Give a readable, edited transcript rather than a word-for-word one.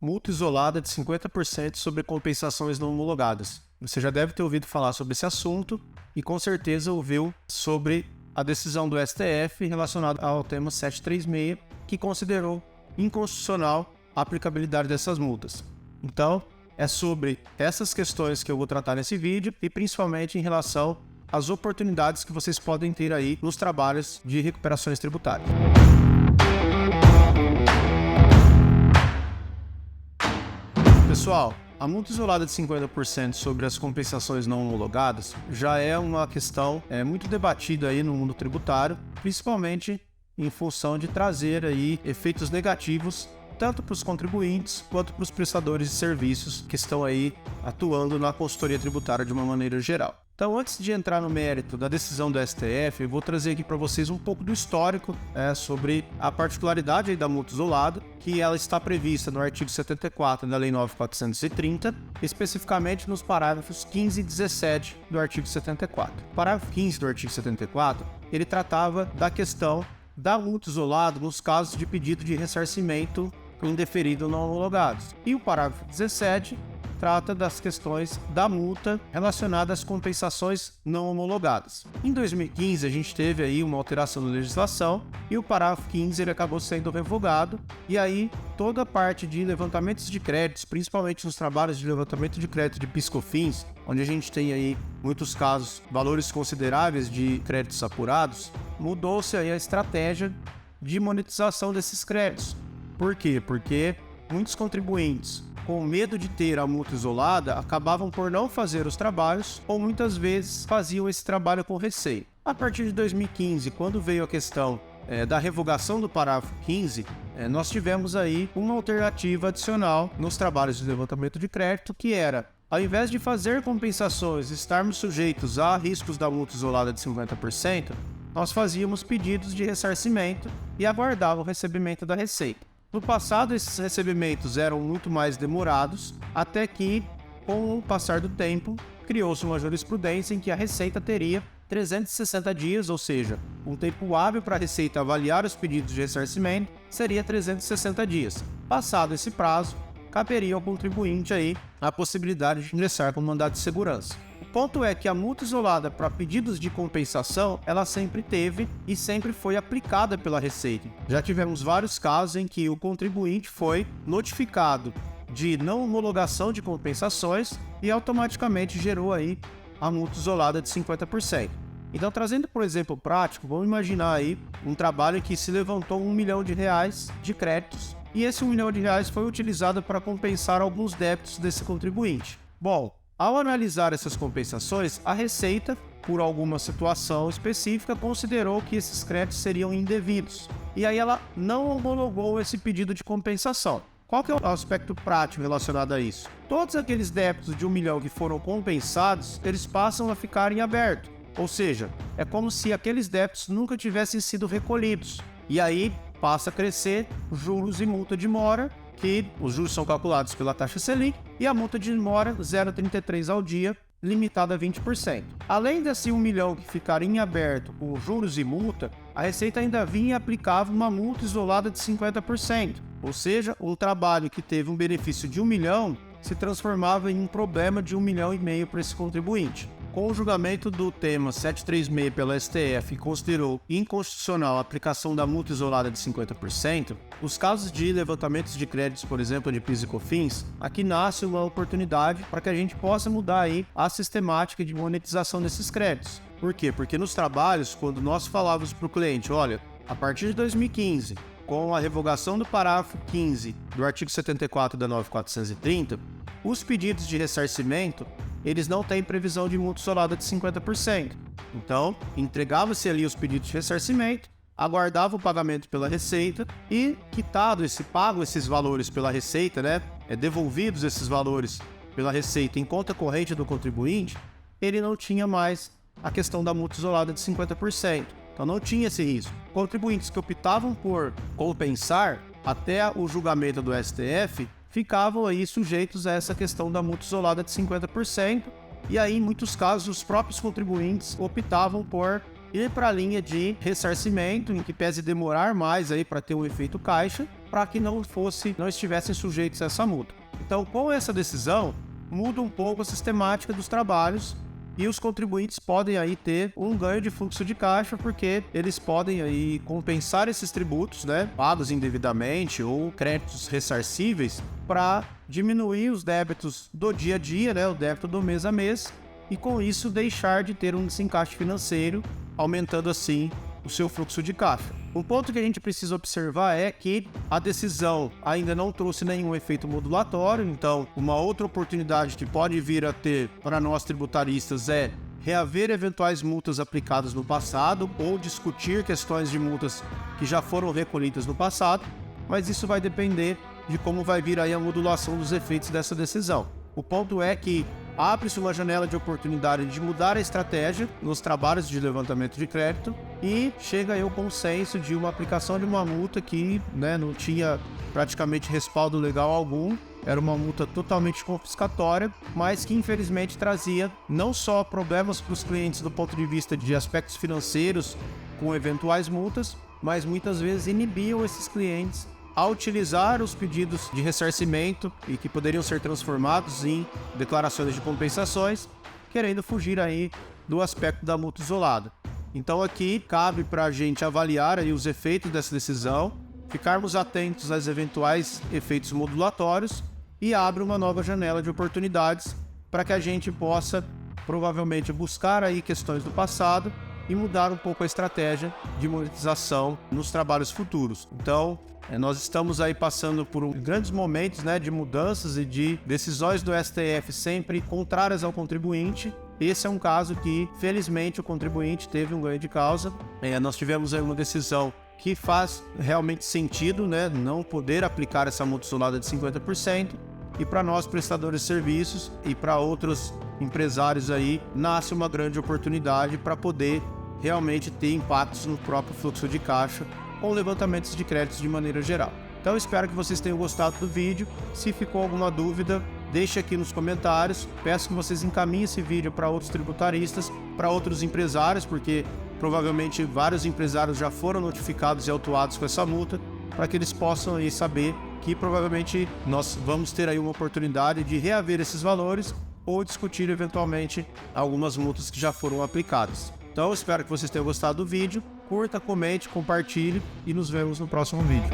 multa isolada de 50% sobre compensações não homologadas. Você já deve ter ouvido falar sobre esse assunto e com certeza ouviu sobre a decisão do STF relacionada ao tema 736, que considerou inconstitucional a aplicabilidade dessas multas. Então, é sobre essas questões que eu vou tratar nesse vídeo e principalmente em relação às oportunidades que vocês podem ter aí nos trabalhos de recuperações tributárias. Pessoal, a multa isolada de 50% sobre as compensações não homologadas já é uma questão muito debatida aí no mundo tributário, principalmente em função de trazer aí efeitos negativos tanto para os contribuintes quanto para os prestadores de serviços que estão aí atuando na consultoria tributária de uma maneira geral. Então, antes de entrar no mérito da decisão do STF, eu vou trazer aqui para vocês um pouco do histórico sobre a particularidade aí da multa isolada, que ela está prevista no artigo 74 da Lei 9.430, especificamente nos parágrafos 15 e 17 do artigo 74. O parágrafo 15 do artigo 74, ele tratava da questão da multa isolada nos casos de pedido de ressarcimento indeferido não homologados. E o parágrafo 17 trata das questões da multa relacionada às compensações não homologadas. Em 2015, a gente teve aí uma alteração na legislação e o parágrafo 15 ele acabou sendo revogado, e aí toda a parte de levantamentos de créditos, principalmente nos trabalhos de levantamento de crédito de PIS/COFINS, onde a gente tem aí muitos casos, valores consideráveis de créditos apurados, mudou-se aí a estratégia de monetização desses créditos. Por quê? Porque muitos contribuintes, com medo de ter a multa isolada, acabavam por não fazer os trabalhos ou muitas vezes faziam esse trabalho com receio. A partir de 2015, quando veio a questão da revogação do parágrafo 15, nós tivemos aí uma alternativa adicional nos trabalhos de levantamento de crédito, que era, ao invés de fazer compensações e estarmos sujeitos a riscos da multa isolada de 50%, nós fazíamos pedidos de ressarcimento e aguardávamos o recebimento da receita. No passado, esses recebimentos eram muito mais demorados, até que, com o passar do tempo, criou-se uma jurisprudência em que a Receita teria 360 dias, ou seja, um tempo hábil para a Receita avaliar os pedidos de ressarcimento seria 360 dias. Passado esse prazo, caberia ao contribuinte aí a possibilidade de ingressar com mandado de segurança. O ponto é que a multa isolada para pedidos de compensação, ela sempre teve e sempre foi aplicada pela Receita. Já tivemos vários casos em que o contribuinte foi notificado de não homologação de compensações e automaticamente gerou aí a multa isolada de 50%. Então, trazendo por exemplo prático, vamos imaginar aí um trabalho que se levantou R$1 milhão de créditos e esse R$1 milhão foi utilizado para compensar alguns débitos desse contribuinte. Bom, ao analisar essas compensações, a Receita, por alguma situação específica, considerou que esses créditos seriam indevidos. E aí ela não homologou esse pedido de compensação. Qual que é o aspecto prático relacionado a isso? Todos aqueles débitos de R$1 milhão que foram compensados, eles passam a ficar em aberto. Ou seja, é como se aqueles débitos nunca tivessem sido recolhidos. E aí passa a crescer juros e multa de mora, que os juros são calculados pela taxa Selic, e a multa de mora 0,33 ao dia, limitada a 20%. Além desse R$1 milhão que ficar em aberto com juros e multa, a Receita ainda vinha e aplicava uma multa isolada de 50%. Ou seja, um trabalho que teve um benefício de R$1 milhão se transformava em um problema de R$1,5 milhão para esse contribuinte. Com o julgamento do tema 736 pela STF, que considerou inconstitucional a aplicação da multa isolada de 50%, os casos de levantamentos de créditos, por exemplo, de PIS e COFINS, aqui nasce uma oportunidade para que a gente possa mudar aí a sistemática de monetização desses créditos. Por quê? Porque nos trabalhos, quando nós falávamos para o cliente, olha, a partir de 2015, com a revogação do parágrafo 15 do artigo 74 da 9.430, os pedidos de ressarcimento eles não têm previsão de multa isolada de 50%. Então, entregava-se ali os pedidos de ressarcimento, aguardava o pagamento pela Receita e, quitado esses valores pela Receita, devolvidos esses valores pela Receita em conta corrente do contribuinte, ele não tinha mais a questão da multa isolada de 50%. Então não tinha esse risco. Contribuintes que optavam por compensar até o julgamento do STF ficavam aí sujeitos a essa questão da multa isolada de 50%, e aí em muitos casos os próprios contribuintes optavam por e para a linha de ressarcimento, em que pese demorar mais aí para ter um efeito caixa, para que não estivessem sujeitos a essa multa. Então, com essa decisão, muda um pouco a sistemática dos trabalhos e os contribuintes podem aí ter um ganho de fluxo de caixa, porque eles podem aí compensar esses tributos, né, pagos indevidamente ou créditos ressarcíveis, para diminuir os débitos do dia a dia, né, o débito do mês a mês, e com isso deixar de ter um desencaixe financeiro, aumentando assim o seu fluxo de caixa. Um ponto que a gente precisa observar é que a decisão ainda não trouxe nenhum efeito modulatório, então uma outra oportunidade que pode vir a ter para nós tributaristas é reaver eventuais multas aplicadas no passado ou discutir questões de multas que já foram recolhidas no passado, mas isso vai depender de como vai vir aí a modulação dos efeitos dessa decisão. O ponto é que abre-se uma janela de oportunidade de mudar a estratégia nos trabalhos de levantamento de crédito e chega aí o consenso de uma aplicação de uma multa que, né, não tinha praticamente respaldo legal algum, era uma multa totalmente confiscatória, mas que infelizmente trazia não só problemas para os clientes do ponto de vista de aspectos financeiros com eventuais multas, mas muitas vezes inibiam esses clientes a utilizar os pedidos de ressarcimento e que poderiam ser transformados em declarações de compensações, querendo fugir aí do aspecto da multa isolada. Então aqui cabe para a gente avaliar aí os efeitos dessa decisão, ficarmos atentos aos eventuais efeitos modulatórios e abre uma nova janela de oportunidades para que a gente possa provavelmente buscar aí questões do passado e mudar um pouco a estratégia de monetização nos trabalhos futuros. Então, nós estamos aí passando por grandes momentos, né, de mudanças e de decisões do STF sempre contrárias ao contribuinte. Esse é um caso que, felizmente, o contribuinte teve um ganho de causa. Nós tivemos aí uma decisão que faz realmente sentido, né, não poder aplicar essa multa isolada de 50%. E para nós, prestadores de serviços e para outros empresários aí, nasce uma grande oportunidade para poder realmente ter impactos no próprio fluxo de caixa com levantamentos de créditos de maneira geral. Então espero que vocês tenham gostado do vídeo. Se ficou alguma dúvida, deixe aqui nos comentários. Peço que vocês encaminhem esse vídeo para outros tributaristas, para outros empresários, porque provavelmente vários empresários já foram notificados e autuados com essa multa, para que eles possam aí saber que provavelmente nós vamos ter aí uma oportunidade de reaver esses valores ou discutir eventualmente algumas multas que já foram aplicadas. Então espero que vocês tenham gostado do vídeo. Curta, comente, compartilhe e nos vemos no próximo vídeo.